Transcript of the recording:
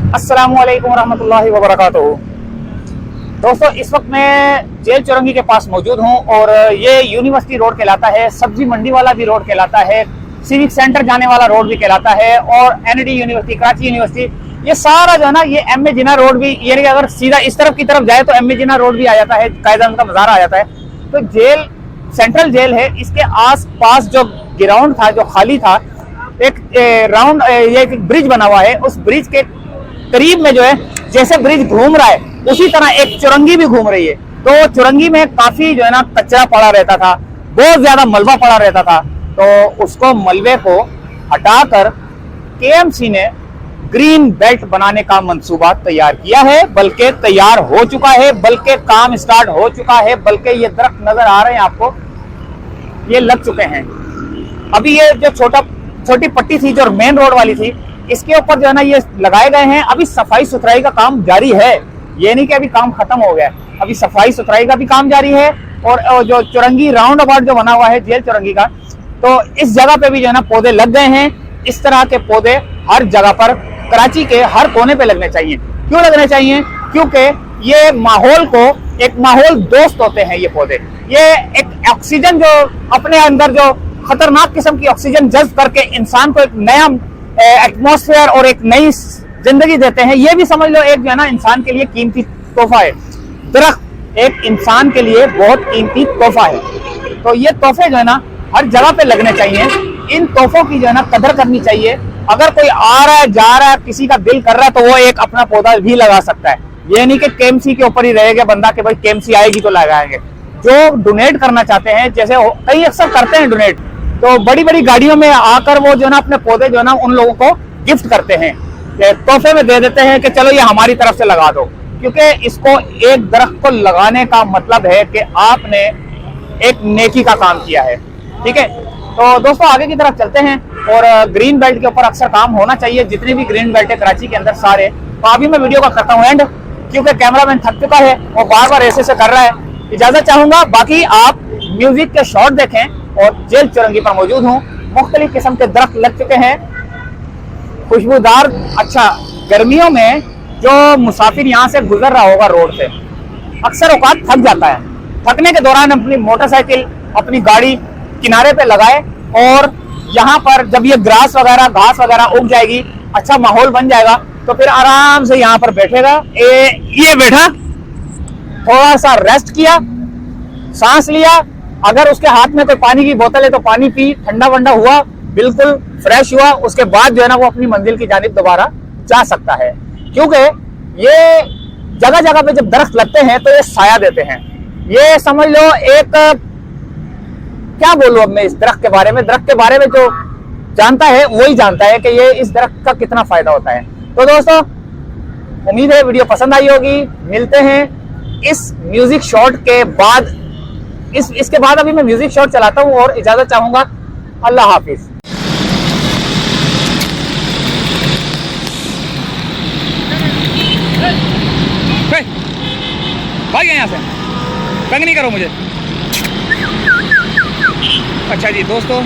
अस्सलामुअलैकुम रहमतुल्लाहि व बरकातुहू। दोस्तों, इस वक्त मैं जेल चौरंगी के पास मौजूद हूं और ये यूनिवर्सिटी रोड कहलाता है, सब्जी मंडी वाला भी रोड कहलाता है, सिविक सेंटर जाने वाला रोड भी कहलाता है और एनडी यूनिवर्सिटी, कराची यूनिवर्सिटी, ये सारा जो है ना, ये एम ए जिन्ना रोड भी, यानी कि अगर सीधा इस तरफ की तरफ जाए तो एम ए जिन्ना रोड भी आ जाता है, कायदान का मज़ार आ जाता है। तो जेल सेंट्रल जेल है, इसके आस पास जो ग्राउंड था, जो खाली था, एक राउंड ये एक ब्रिज बना हुआ है, उस ब्रिज के करीब में जो है, जैसे ब्रिज घूम रहा है उसी तरह एक चुरंगी भी घूम रही है। तो चुरंगी में काफी जो है ना कचरा पड़ा रहता था, बहुत ज्यादा मलबा पड़ा रहता था। तो उसको मलबे को हटाकर केएमसी ने ग्रीन बेल्ट बनाने का मंसूबा तैयार किया है, बल्कि तैयार हो चुका है, बल्कि काम स्टार्ट हो चुका है, बल्कि ये दरख्त नजर आ रहे हैं आपको, ये लग चुके हैं। अभी ये जो छोटी पट्टी थी, जो मेन रोड वाली थी, इसके ऊपर जो है ना ये लगाए गए हैं। अभी सफाई सुथराई का काम जारी है, ये नहीं कि अभी काम खत्म हो गया, अभी सफाई सुथराई का भी काम जारी है। और जो चुरंगी राउंड अबाउट जो बना हुआ है जेल चुरंगी का, तो इस जगह पे भी जो है ना पौधे लग गए हैं। इस तरह के पौधे हर जगह पर, कराची के हर कोने पे लगने चाहिए। क्यों लगने चाहिए? क्योंकि ये माहौल को, एक माहौल दोस्त होते हैं ये पौधे। ये एक ऑक्सीजन जो अपने अंदर, जो खतरनाक किस्म की ऑक्सीजन जज्ब करके इंसान को एक नया एटमॉस्फेयर और एक नई जिंदगी देते हैं। ये भी समझ लो एक जो है ना इंसान के लिए कीमती तोहफा है। दरख्त एक इंसान के लिए बहुत कीमती तोहफा है। तो ये तोहफे जो है ना हर जगह पे लगने चाहिए। इन तोहफों की जो है ना कदर करनी चाहिए। अगर कोई आ रहा है, जा रहा है, किसी का दिल कर रहा है, तो वो एक अपना पौधा भी लगा सकता है। ये नहीं कि केएमसी के ऊपर ही रहेगा बंदा कि भाई केएमसी आएगी तो लगाएंगे। जो डोनेट करना चाहते हैं, जैसे कई अक्सर करते हैं डोनेट, तो बड़ी बड़ी गाड़ियों में आकर वो जो है ना अपने पौधे जो है ना उन लोगों को गिफ्ट करते हैं, तोहफे में दे देते हैं कि चलो ये हमारी तरफ से लगा दो। क्योंकि इसको, एक दरख्त को लगाने का मतलब है कि आपने एक नेकी का काम किया है। ठीक है, तो दोस्तों आगे की तरफ चलते हैं। और ग्रीन बेल्ट के ऊपर अक्सर काम होना चाहिए, जितनी भी ग्रीन बेल्ट है कराची के अंदर सारे। तो अभी मैं वीडियो का करता हूँ एंड, क्योंकि कैमरामैन थक चुका है और बार बार ऐसे कर रहा है। इजाजत चाहूंगा, बाकी आप म्यूजिक के शॉट देखें। और जेल चुरंगी पर मौजूद हूँ, मुख्तलिफ किस्म के दरख्त लग चुके हैं, खुशबूदार। अच्छा, गर्मियों में जो मुसाफिर यहाँ से गुजर रहा होगा रोड से, अक्सर औकात थक जाता है। थकने के दौरान अपनी मोटरसाइकिल, अपनी गाड़ी किनारे पे लगाए और यहाँ पर जब ये ग्रास वगैरह, घास वगैरह उग जाएगी, अच्छा माहौल बन जाएगा, तो फिर आराम से यहाँ पर बैठेगा। ये बैठा, थोड़ा सा रेस्ट किया, सांस लिया। अगर उसके हाथ में कोई पानी की बोतल है तो पानी पी, ठंडा वंडा हुआ, बिल्कुल फ्रेश हुआ, उसके बाद जो है ना वो अपनी मंजिल की जानिब दोबारा जा सकता है। क्योंकि ये जगह जगह पे जब दरख्त लगते हैं तो ये साया देते हैं। ये समझ लो एक, क्या बोलूं अब मैं इस दरख्त के बारे में। दरख्त के बारे में जो जानता है वही जानता है कि ये इस दरख्त का कितना फायदा होता है। तो दोस्तों, उम्मीद है वीडियो पसंद आई होगी। मिलते हैं इस म्यूजिक शॉट के बाद। इसके बाद अभी मैं म्यूजिक शॉट चलाता हूं और इजाजत चाहूंगा। अल्लाह हाफिज। भाग यहाँ से, तंग नहीं करो मुझे। अच्छा जी दोस्तों,